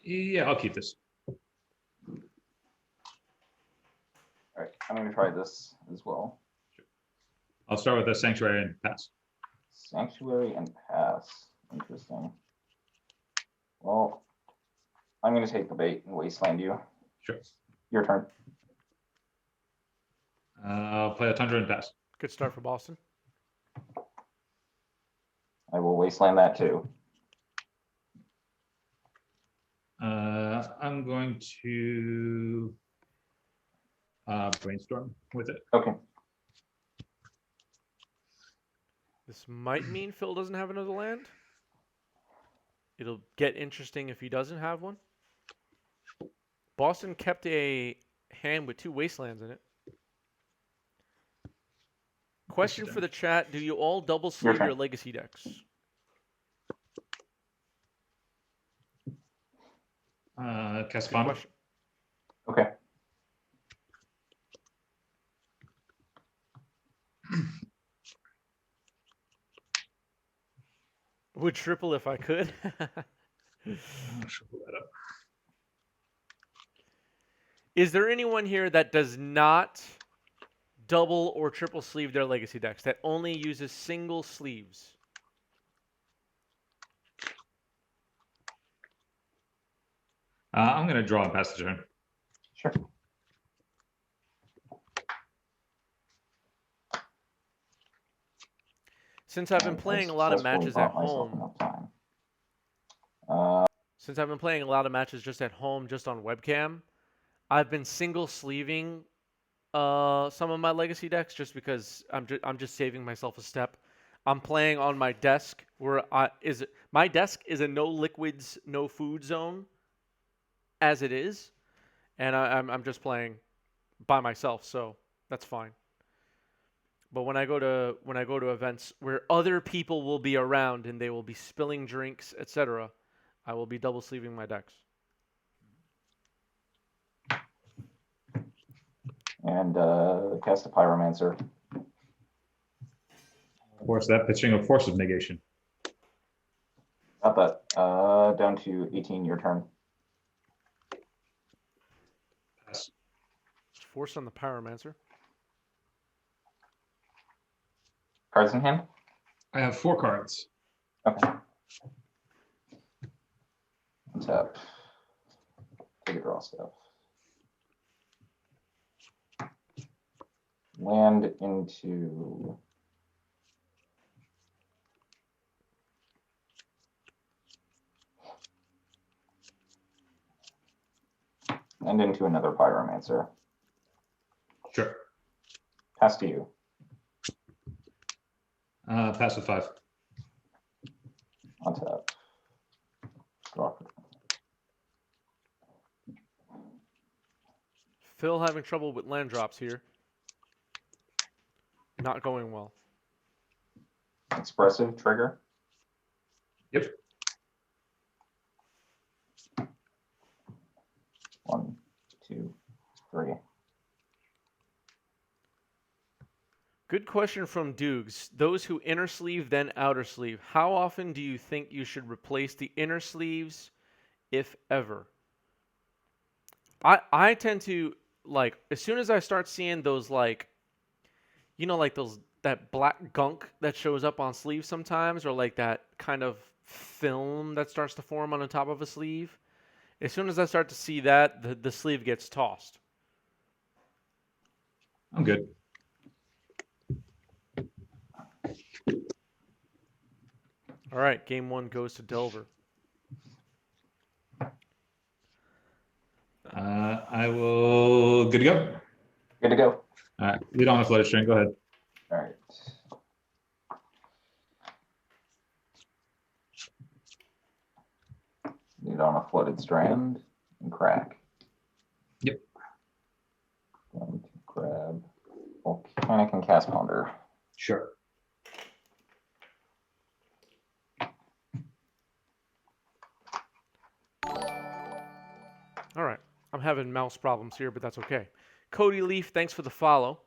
Yeah, I'll keep this. All right, I'm going to try this as well. I'll start with a Sanctuary and pass. Sanctuary and pass. Interesting. Well, I'm going to take the bait and wasteland you. Sure. Your turn. I'll play a Tundra and pass. Good start for Boston. I will wasteland that too. I'm going to brainstorm with it. Okay. This might mean Phil doesn't have another land. It'll get interesting if he doesn't have one. Boston kept a hand with 2 wastelands in it. Question for the chat: do you all double sleeve your legacy decks? Caspano. Okay. Would triple if I could. I'll shuffle that up. Is there anyone here that does not double or triple sleeve their legacy decks, that only uses single sleeves? I'm going to draw and pass the turn. Sure. Since I've been playing a lot of matches at home, since I've been playing a lot of matches just at home, just on webcam, I've been single sleeving some of my legacy decks just because I'm just saving myself a step. I'm playing on my desk where my desk is a no liquids, no food zone as it is, and I'm just playing by myself, so that's fine. But when I go to events where other people will be around and they will be spilling drinks, etc., I will be double sleeving my decks. And cast a Pyromancer. Force that, pitching a Force of Negation. Got that. Down to 18, your turn. Pass. Force on the Pyromancer. Cards in hand? I have 4 cards. Okay. Tap. Take a draw stuff. Land into and into another Pyromancer. Sure. Pass to you. Pass with 5. On tap. Draw. Phil having trouble with land drops here. Not going well. Expressive trigger. Yep. 1, 2, 3. Good question from Dukes. Those who inner sleeve then outer sleeve, how often do you think you should replace the inner sleeves, if ever? I tend to, like, as soon as I start seeing those, like, you know, like that black gunk that shows up on sleeves sometimes, or like that kind of film that starts to form on the top of a sleeve, as soon as I start to see that, the sleeve gets tossed. I'm good. All right, game 1 goes to Delver. I will. Good to go. Good to go. All right. Lead on a Flooded String. Go ahead. All right. Lead on a Flooded Strand and crack. Yep. Going to grab Volcanic and Cast Ponder. Sure. All right. I'm having mouse problems here, but that's okay. Cody Leaf, thanks for the follow.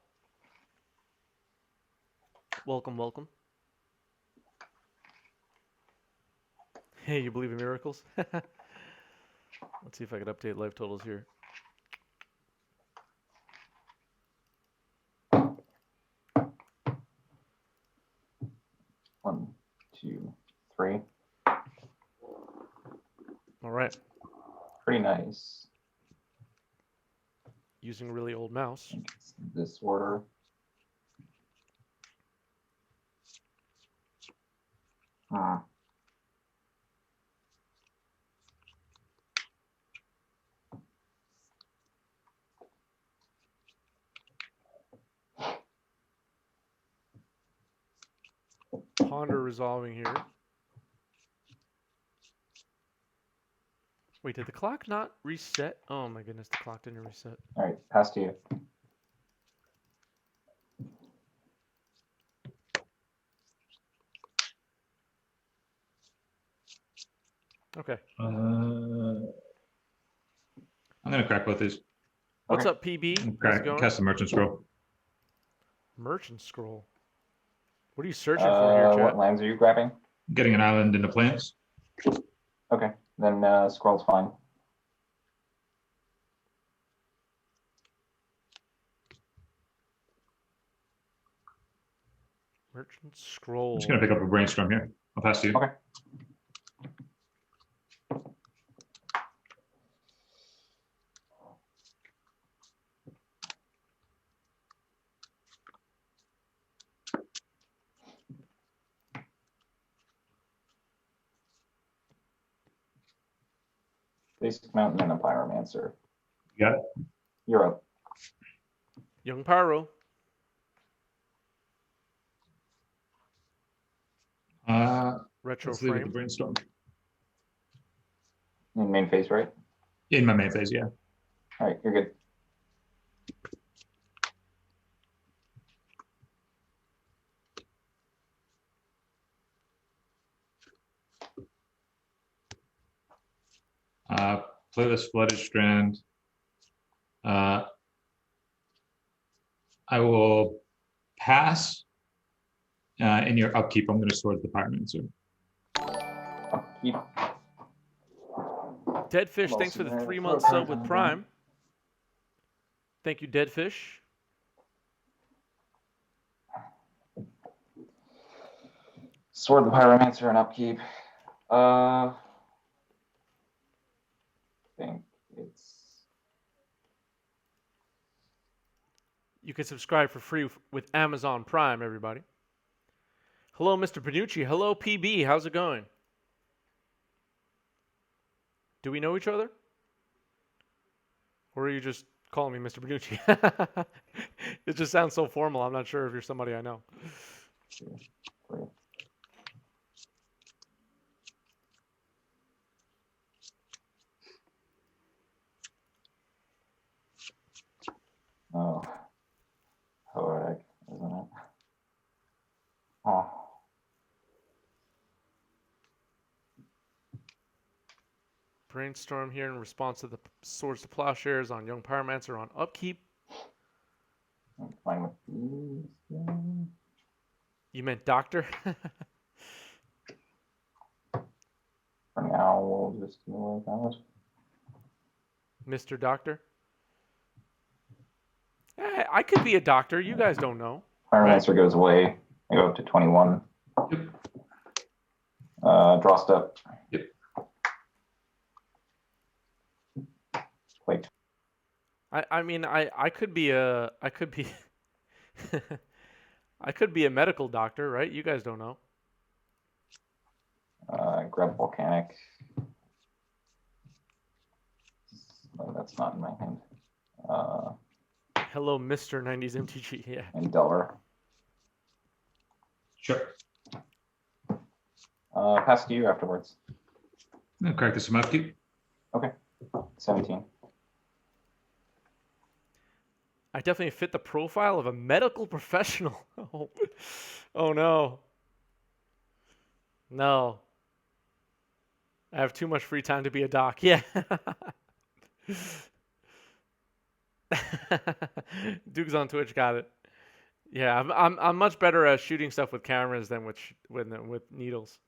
Welcome, welcome. Hey, you believe in miracles? Let's see if I can update life totals here. One, two, three. All right. Pretty nice. Using a really old mouse. I think it's this order. Hmm. Ponder resolving here. Wait, did the clock not reset? Oh my goodness, the clock didn't reset. All right, pass to you. Okay. I'm gonna crack both these. What's Okay. up, PB? How's it Crack, going? cast the merchant scroll. Merchant scroll. What are you searching for here, chat? What lands are you grabbing? Getting an island into plants. Okay, then scroll's fine. Merchant scroll. I'm just gonna pick up a brainstorm here. I'll pass to you. Okay. Basic Mountain and a Pyromancer. You got it? You're up. Young Pyro. Retro Let's leave it to frame. brainstorm. In main phase, right? In my main phase, yeah. All right, you're good. Playlist Flooded Strand. I will pass. In your upkeep, I'm going to sword the Pyromancer. Upkeep. Deadfish, Well, thanks for so the there- 3-month throw a sub card with down Prime. Thank you, Deadfish. Sword the Pyromancer and upkeep. I think it's You can subscribe for free with Amazon Prime, everybody. Hello, Mr. Panucci. Hello, PB. How's it going? Do we know each other? Or are you just calling me Mr. Panucci? It just sounds so formal. I'm not sure if you're somebody I know. 2, 3. Oh, poetic, isn't it? Oh, Brainstorm here in response to the Swords to Plowshares on Young Pyromancer on upkeep. I'm fine with these. Things. You meant Doctor? For now, we'll just deal with that. Mr. Doctor? I could be a doctor. You guys don't know. Pyromancer goes away. I go up to 21. Yep. Draw step. Yep. Wait. I mean I could be a I could be I could be a medical doctor, right? You guys don't know. Grab Volcanic. No, that's not in my hand. Hello, Mr. 90s MTG. Yeah. And Delver. Sure. Pass to you afterwards. I'm going to crack this some upkeep. Okay. 17. I definitely fit the profile of a medical professional. Oh, oh no. No. I have too much free time to be a doc. Yeah. Duke's on Twitch, got it. Yeah, I'm much better at shooting stuff with cameras than with needles.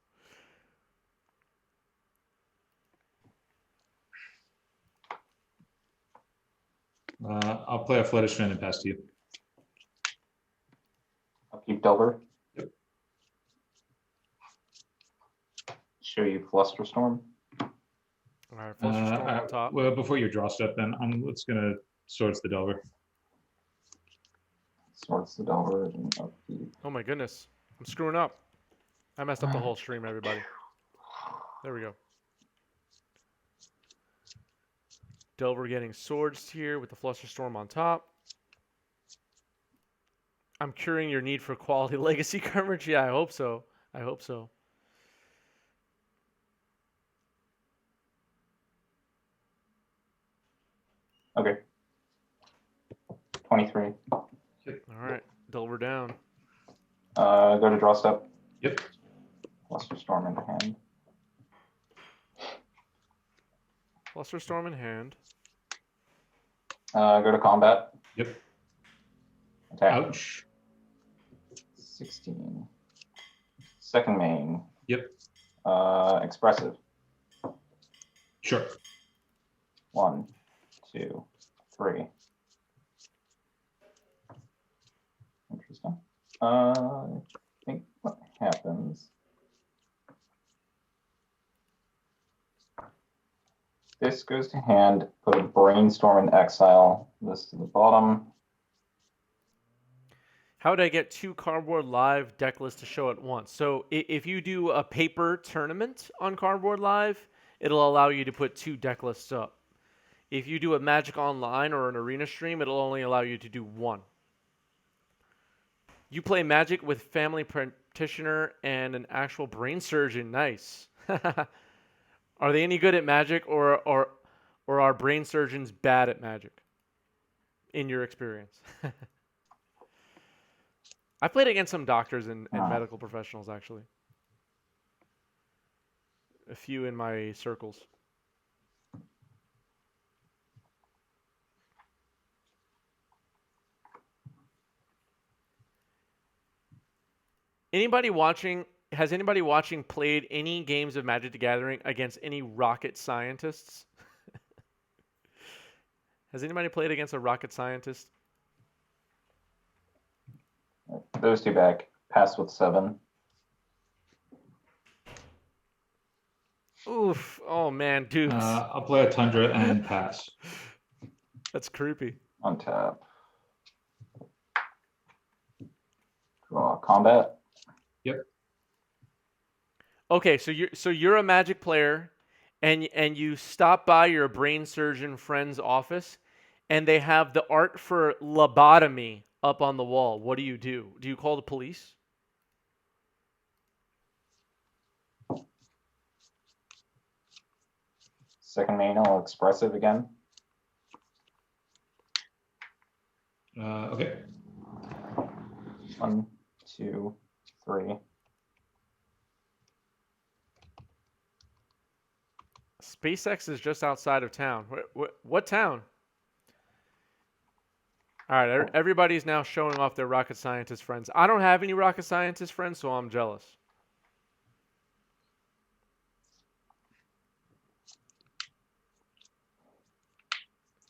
I'll play a Flutter Strand and pass to you. I'll keep Delver. Yep. Show you Flusterstorm. All right, Flusterstorm on top. Well, before you draw stuff, then let's gonna Swords the Delver. Swords the Delver and upkeep. Oh my goodness, I'm screwing up. I messed up the whole stream, everybody. There we go. Delver getting swords here with the Flusterstorm on top. I'm curing your need for quality legacy coverage. Yeah, I hope so. I hope so. Okay. 23. All right, Delver down. Go to draw step. Yep. Flusterstorm in hand. Flusterstorm in hand. Go to combat. Yep. Attack. Ouch. 16. Second main. Yep. Expressive. Sure. 1, 2, 3. Interesting. I think what happens. This goes to hand, put a Brainstorm in exile, this to the bottom. How would I get 2 Cardboard Live deck lists to show at once? So if you do a paper tournament on Cardboard Live, it'll allow you to put 2 deck lists up. If you do a Magic Online or an Arena stream, it'll only allow you to do 1. You play Magic with Family Practitioner and an actual Brain Surgeon. Nice. Are they any good at Magic, or are Brain Surgeons bad at Magic, in your experience? I played against some doctors and medical professionals, actually. A few in my circles. Has anybody watching played any games of Magic the Gathering against any rocket scientists? Has anybody played against a rocket scientist? Those 2 back. Pass with 7. Oof. Oh, man, dudes. I'll play a Tundra and pass. That's creepy. Untap. Draw combat. Yep. Okay, so you're a Magic player, and you stop by your brain surgeon friend's office, and they have the art for lobotomy up on the wall. What do you do? Do you call the police? Second main, I'll Expressive again. Okay. 1, 2, 3. SpaceX is just outside of town. What town? All right, everybody's now showing off their rocket scientist friends. I don't have any rocket scientist friends, so I'm jealous.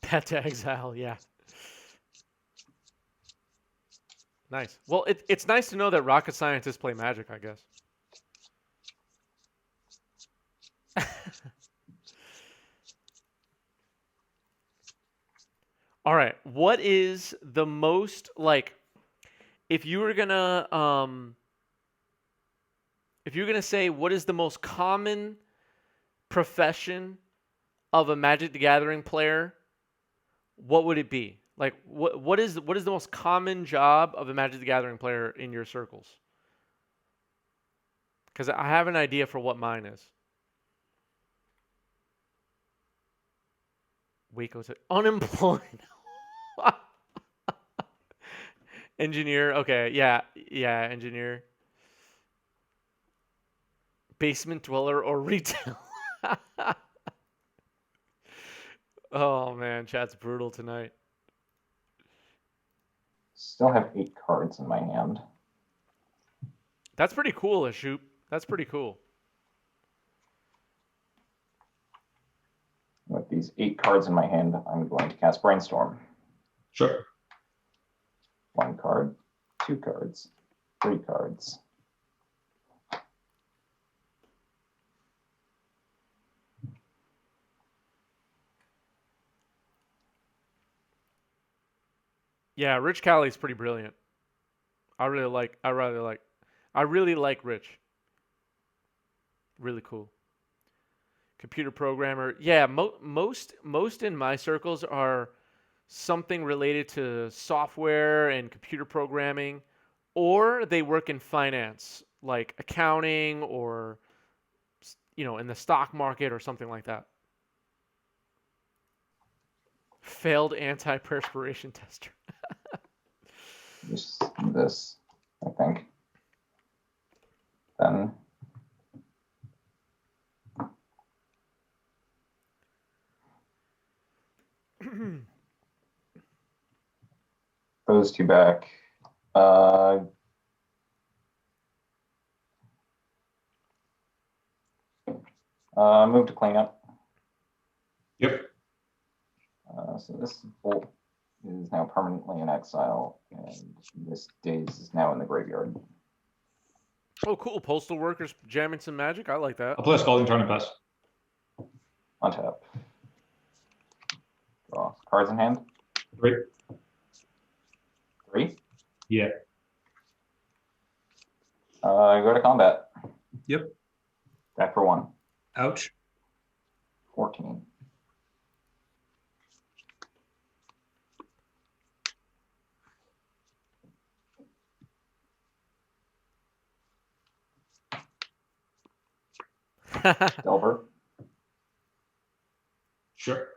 Pet to exile, yeah. Nice. Well, it's nice to know that rocket scientists play Magic, I guess. All right. What is the most, like, if you were gonna say what is the most common profession of a Magic the Gathering player, what would it be? Like, what is the most common job of a Magic the Gathering player in your circles? Because I have an idea for what mine is. Waco said unemployed. Engineer. Okay, yeah, engineer. Basement dweller or retail. Oh man, chat's brutal tonight. Still have 8 cards in my hand. That's pretty cool, Ashoop. That's pretty cool. With these 8 cards in my hand, I'm going to cast Brainstorm. Sure. 1 card, 2 cards, 3 cards. Yeah, Rich Callie's pretty brilliant. I really like Rich. Really cool. Computer programmer. Yeah, most in my circles are something related to software and computer programming, or they work in finance, like accounting or in the stock market or something like that. Failed anti-perspiration tester. Just this, I think. Then those 2 back. Move to cleanup. Yep. So this bolt is now permanently in exile, and this Daze is now in the graveyard. Oh, cool. Postal workers jamming some magic. I like that. I'll play a Scalding Tarn and pass. Untap. Draw. Cards in hand. 3. 3. Yeah. Go to combat. Yep. Back for 1. Ouch. 14. Delver. Sure.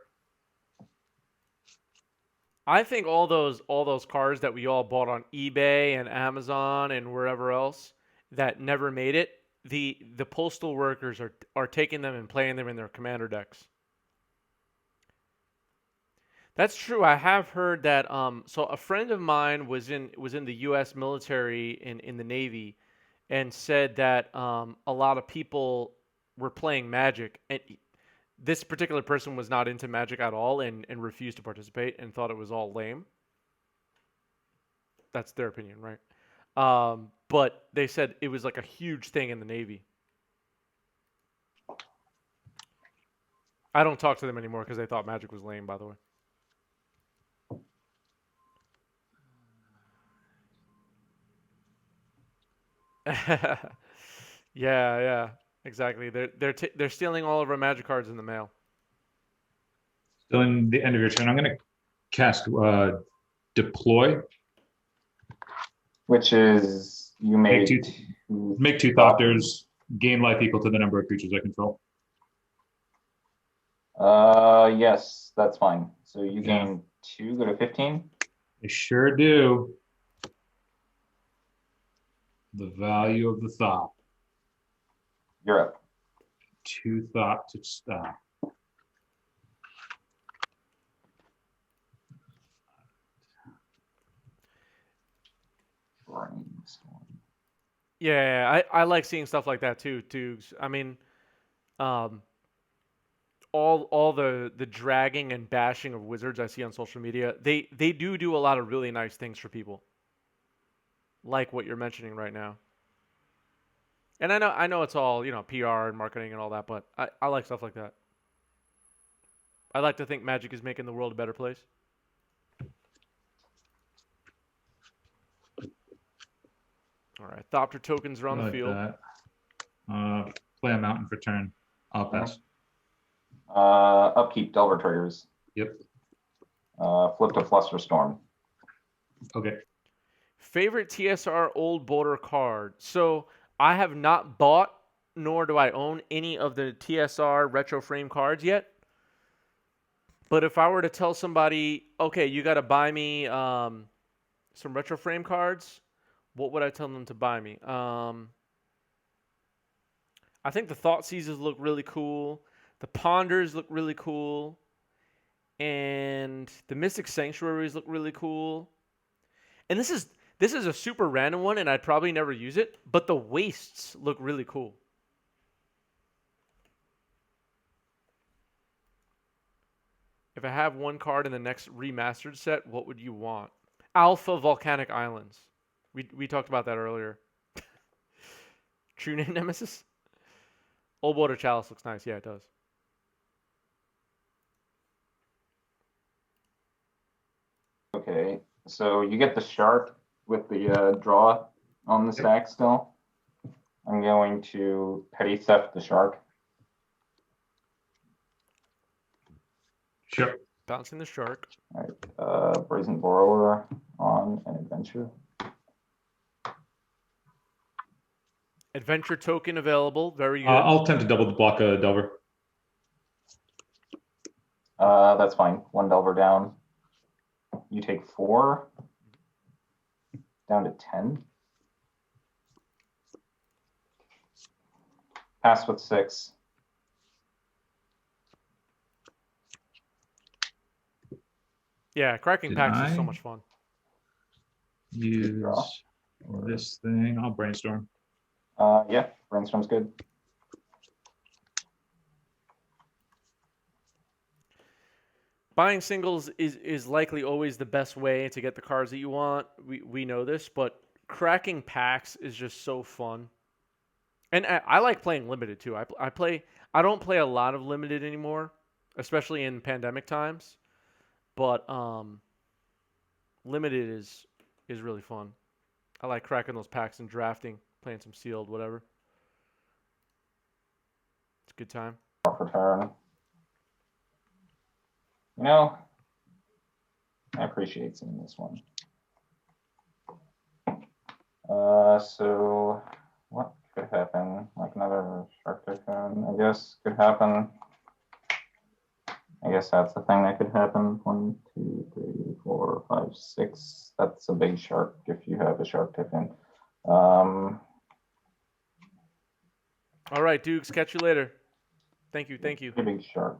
I think all those cards that we all bought on eBay and Amazon and wherever else that never made it, the postal workers are taking them and playing them in their commander decks. That's true. I have heard that. So a friend of mine was in the U.S. military in the Navy, and said that a lot of people were playing Magic, and this particular person was not into Magic at all and refused to participate and thought it was all lame. That's their opinion, right? But they said it was like a huge thing in the Navy. I don't talk to them anymore because they thought Magic was lame, by the way. Yeah, exactly. They're stealing all of our Magic cards in the mail. Still in the end of your turn. I'm going to cast Deploy. Which is you made Make 2 Thopters, gain life equal to the number of creatures I control. Yes, that's fine. So you gain 2, go to 15. I sure do. The value of the Thop. You're up. 2 Thop to stop. Yeah, I like seeing stuff like that too, Toogs. I mean, all the dragging and bashing of wizards I see on social media, they do a lot of really nice things for people, like what you're mentioning right now. And I know it's all PR and marketing and all that, but I like stuff like that. I like to think Magic is making the world a better place. All right, Thopter tokens are on the field. Play a mountain for turn. I'll pass. Upkeep, Delver triggers. Yep. Flip to Flusterstorm. Okay. Favorite TSR Old Border card. So I have not bought, nor do I own any of the TSR retro frame cards yet. But if I were to tell somebody, okay, you got to buy me some retro frame cards, what would I tell them to buy me? I think the Thought Seizes look really cool. The Ponders look really cool. And the Mystic Sanctuaries look really cool. And this is a super random one, and I'd probably never use it, but the Wastes look really cool. If I have one card in the next remastered set, what would you want? Alpha Volcanic Islands. We talked about that earlier. True Name Nemesis? Old Water Chalice looks nice. Yeah, it does. Okay, so you get the shark with the draw on the stack still. I'm going to petty theft the shark. Sure. Bouncing the shark. All right, Brazen Borrower on an adventure. Adventure token available. Very good. I'll attempt to double the block a Delver. That's fine. One Delver down. You take 4. Down to 10. Pass with 6. Yeah, cracking packs is so Deny. much fun. Use this thing. I'll brainstorm. Yeah, brainstorm's good. Buying singles is likely always the best way to get the cards that you want. We know this, but cracking packs is just so fun. And I like playing limited too. I don't play a lot of limited anymore, especially in pandemic times. But limited is really fun. I like cracking those packs and drafting, playing some sealed, whatever. It's a good time. For turn. You know, I appreciate seeing this one. So what could happen? Like another shark token, I guess, could happen. I guess that's the thing that could happen. 1, 2, 3, 4, 5, 6. That's a big shark if you have a shark token. All right, Dukes. Catch you later. Thank you. Thank you. A big shark.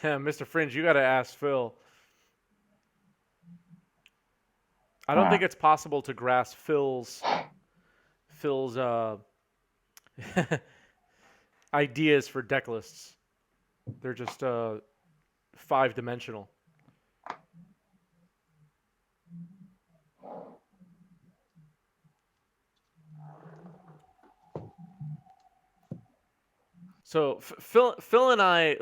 Mr. Fringe, you got to ask Phil. I don't think it's possible to grasp Phil's ideas for deck lists. They're just 5-dimensional. So Phil and I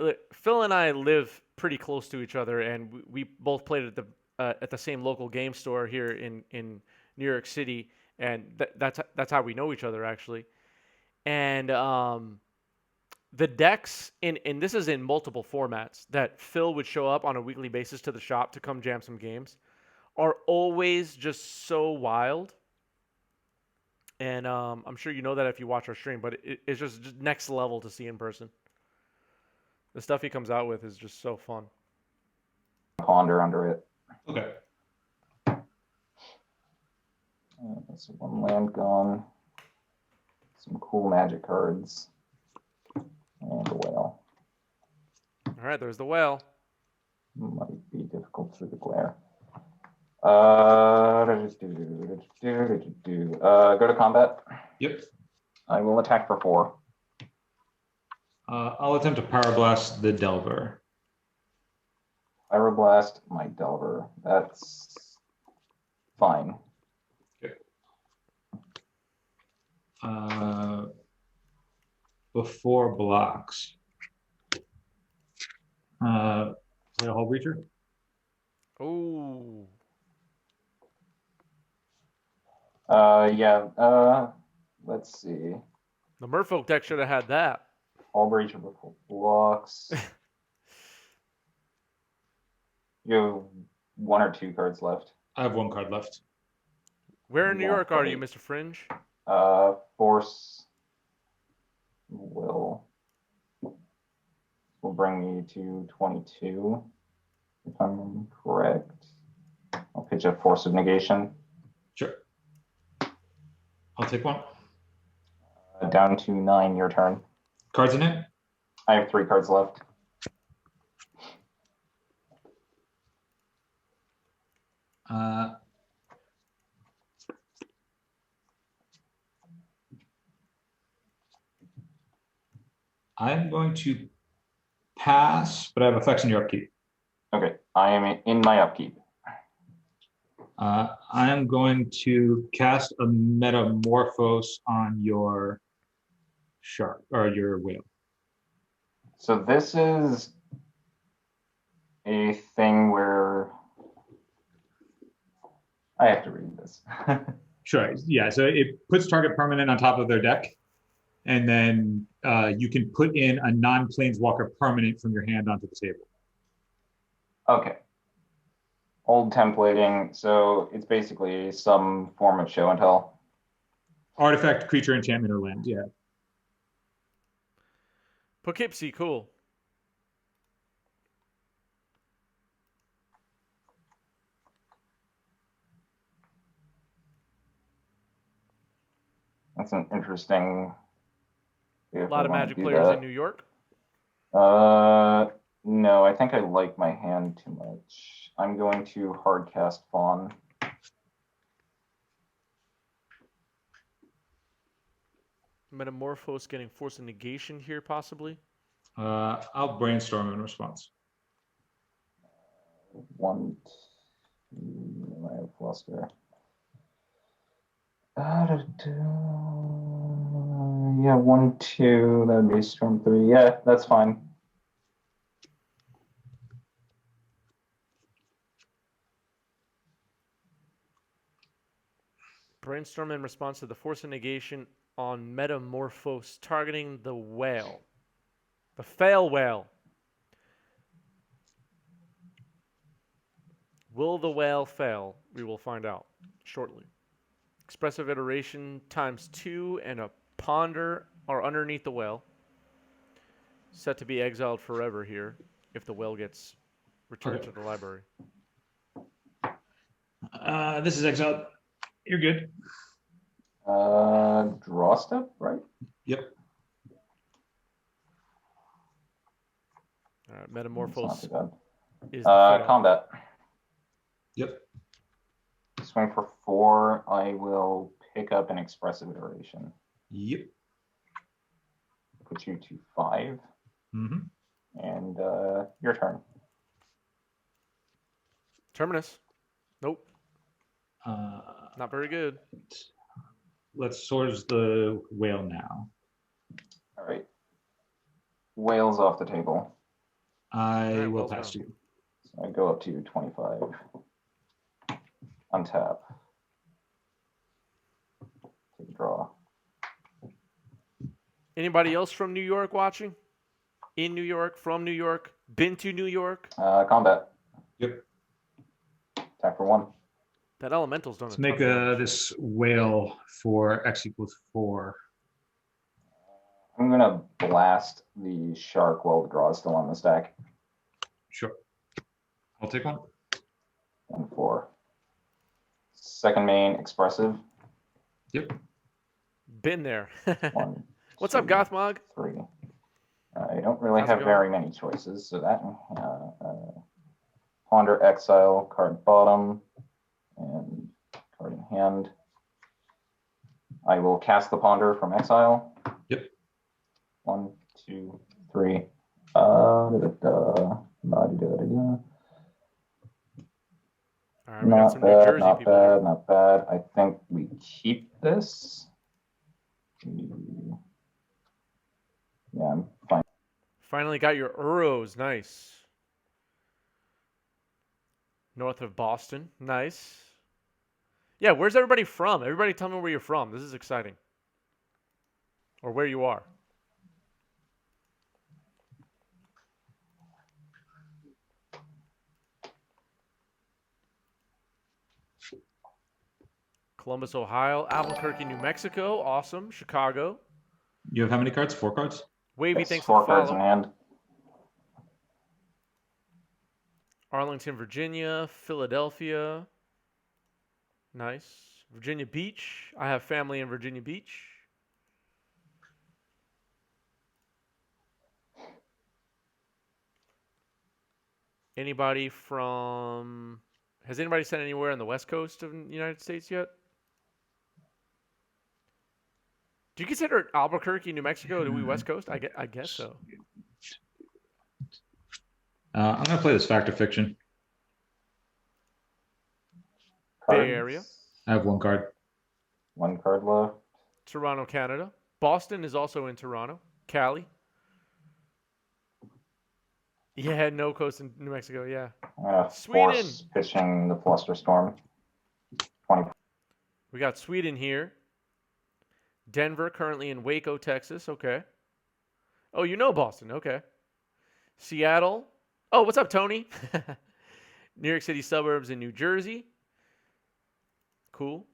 live pretty close to each other, and we both played at the same local game store here in New York City, and that's how we know each other actually. And the decks in this is in multiple formats that Phil would show up on a weekly basis to the shop to come jam some games are always just so wild. And I'm sure you know that if you watch our stream, but it's just next level to see in person. The stuff he comes out with is just so fun. Ponder under it. Okay. That's 1 land gone. Some cool magic cards. And a whale. All right, there's the whale. Might be difficult through the glare. Go to combat. Yep. I will attack for 4. I'll attempt to Power Blast the Delver. Pyroblast my Delver. That's fine. Okay. Before blocks. Play a Hull Breacher. Oh. Yeah. Let's see. The Merfolk deck should have had that. All Breacher before blocks. You have 1 or 2 cards left. I have 1 card left. Where in New York are you, Mr. Fringe? Force will bring me to 22, if I'm correct. I'll pitch a Force of Negation. Sure. I'll take 1. Down to 9, your turn. Cards in it? I have 3 cards left. I'm going to pass, but I have effects in your upkeep. Okay, I am in my upkeep. I am going to cast a Metamorphose on your shark or your whale. So this is a thing where I have to read this. Sure. Yeah. So it puts target permanent on top of their deck, and then you can put in a non-planeswalker permanent from your hand onto the table. Okay. Old templating, so it's basically some form of show and tell. Artifact, creature, enchantment, or land. Yeah. Poughkeepsie, cool. That's an interesting. A lot of Magic players in New York. No, I think I like my hand too much. I'm going to hard cast Fawn. Metamorphose getting Force of Negation here, possibly. I'll brainstorm in response. 1, 2, I have fluster. Yeah, 1, 2, that would be Storm 3. Yeah, that's fine. Brainstorm in response to the Force of Negation on Metamorphose, targeting the whale. The fail whale. Will the whale fail? We will find out shortly. Expressive Iteration ×2 and a Ponder are underneath the whale. Set to be exiled forever here if the whale gets returned to the library. This is exiled. You're good. Draw step, right? Yep. Metamorphose It's not too is bad. the fail. Combat. Yep. Swing for 4. I will pick up an Expressive Iteration. Yep. Put you to 5. Mm-hmm. And your turn. Terminus. Nope. Not very good. Let's source the whale now. All right. Whales off the table. I All right, will whale's pass down. you. So I go up to 25. Untap. Take a draw. Anybody else from New York watching? In New York, from New York, been to New York? Combat. Yep. Attack for 1. That elemental's done Let's a make ton of damage. this whale for X equals 4. I'm going to blast the shark while the draw is still on the stack. Sure. I'll take one. And 4. Second main, Expressive. Yep. Been there. 1. What's 2, up, Gothmog? 3. I don't really How's it have going? very many choices, so that Ponder, Exile, card bottom, and card in hand. I will cast the Ponder from Exile. Yep. 1, 2, 3. Not All right, we got some New bad, Jersey not people here. bad, not bad. I think we keep this. Yeah, I'm fine. Finally got your Uros. Nice. North of Boston. Nice. Yeah, where's everybody from? Everybody tell me where you're from. This is exciting. Or where you are. Columbus, Ohio. Albuquerque, New Mexico. Awesome. Chicago. You have how many cards? 4 cards? Wavy, Yes, thanks for 4 the cards in follow. hand. Arlington, Virginia. Philadelphia. Nice. Virginia Beach. I have family in Virginia Beach. Anybody from... Has anybody sent anywhere on the west coast of the United States yet? Do you consider Albuquerque, New Mexico to be West Coast? I guess so. I'm gonna play this Fact or Fiction. Bay Area. I have one card. One card left. Toronto, Canada. Boston is also in Toronto. Cali. Yeah, no coast in New Mexico. Yeah. Sweden. Force pitching the Flusterstorm. 20. We got Sweden here. Denver currently in Waco, Texas. Okay. Oh, you know Boston. Okay. Seattle. Oh, what's up, Tony? New York City suburbs in New Jersey. Cool.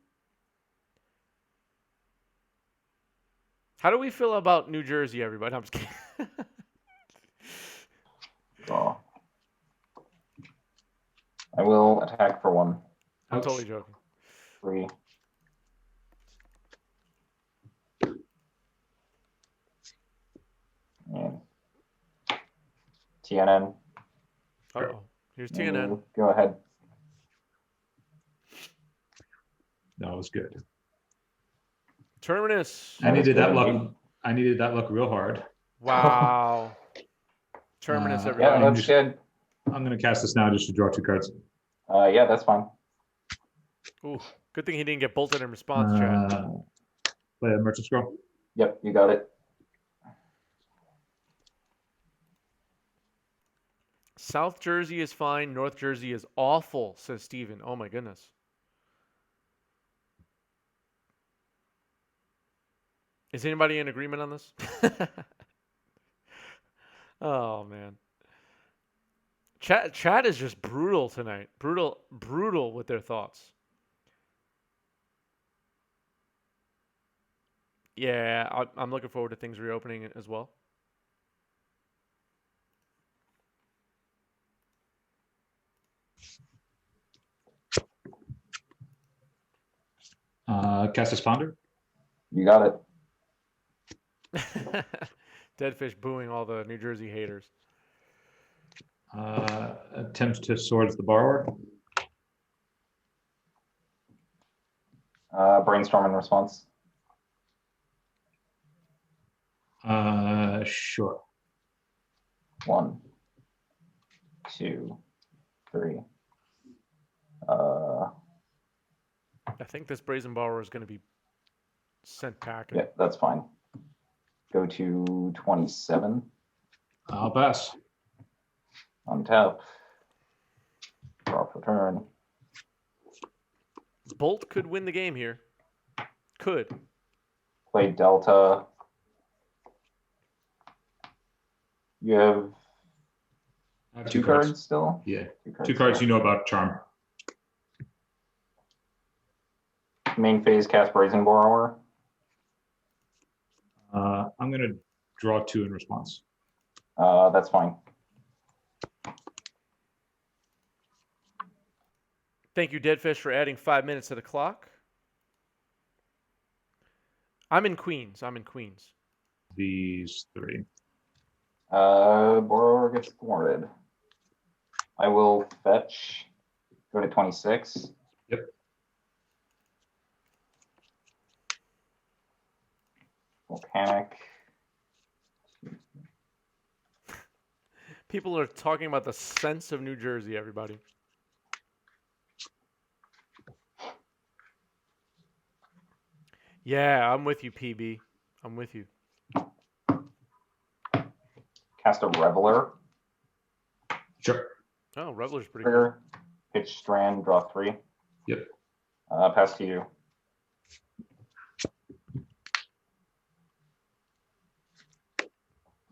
How do we feel about New Jersey, everybody? I'm just kidding. Draw. I will attack for 1. I'm totally joking. 3. And TNN. Uh-oh. Here's TNN. Go ahead. That was good. Terminus. I needed that luck. I needed that luck real hard. Wow. Terminus, Yeah, everybody. that's good. I'm gonna cast this now just to draw 2 cards. Yeah, that's fine. Ooh, good thing he didn't get bolted in response, chat. Play a Merchant Scroll. Yep, you got it. South Jersey is fine. North Jersey is awful, says Steven. Oh, my goodness. Is anybody in agreement on this? Oh, man. Chat is just brutal tonight. Brutal with their thoughts. Yeah, I'm looking forward to things reopening as well. Cast a Ponder. You got it. Deadfish booing all the New Jersey haters. Attempt to Swords the Borrower. Brainstorm in response. Sure. 1, 2, 3. I think this Brazen Borrower is going to be sent packing. Yeah, that's fine. Go to 27. I'll pass. Untap. Draw for turn. Bolt could win the game here. Could. Play Delta. You have I have 2 cards still? Yeah. 2 2 cards still. you know about Charm. Main phase, cast Brazen Borrower. I'm going to draw 2 in response. That's fine. Thank you, Deadfish, for adding 5 minutes to the clock. I'm in Queens. These 3. Borrower gets thwarted. I will fetch. Go to 26. Yep. Volcanic. People are talking about the sense of New Jersey, everybody. Yeah, I'm with you, PB. I'm with you. Cast a Reveler. Sure. Oh, Reveler's pretty good. Trigger. Pitch Strand. Draw 3. Yep. Pass to you.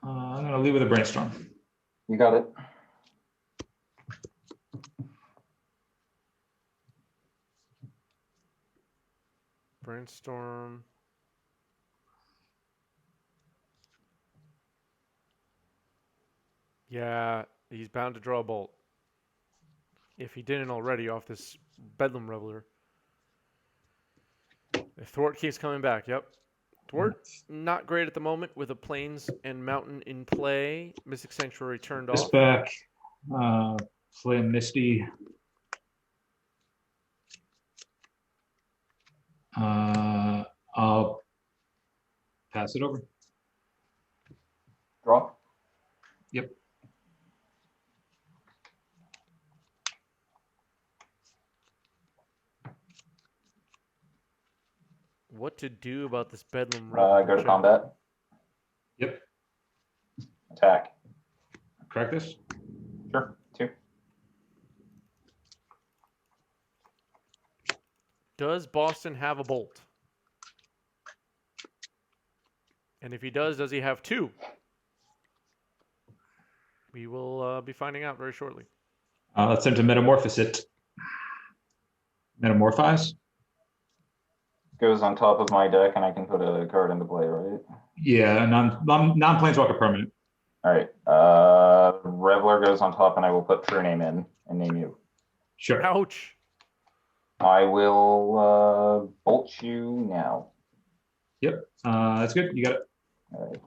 I'm going to leave with a Brainstorm. You got it. Brainstorm. Yeah, he's bound to draw a bolt. If he didn't already off this Bedlam Reveler. The Thwart keeps coming back, yep. Thwart, not great at the moment with a Plains and Mountain in play. Mystic Sanctuary turned This off. back. Play a Misty. I'll Pass it over. Draw. Yep. What to do about this Bedlam Go Revel? to combat. Yep. Attack. Crack this. Sure. 2. Does Boston have a bolt? And if he does he have 2? We will be finding out very shortly. Let's send to metamorphose it. Metamorphize. Goes on top of my deck, and I can put a card into play, right? Yeah, non-planeswalker permanent. All right. Reveler goes on top, and I will put True Name in and name you. Sure. Ouch. I will bolt you now. Yep. That's good. You got it. All right.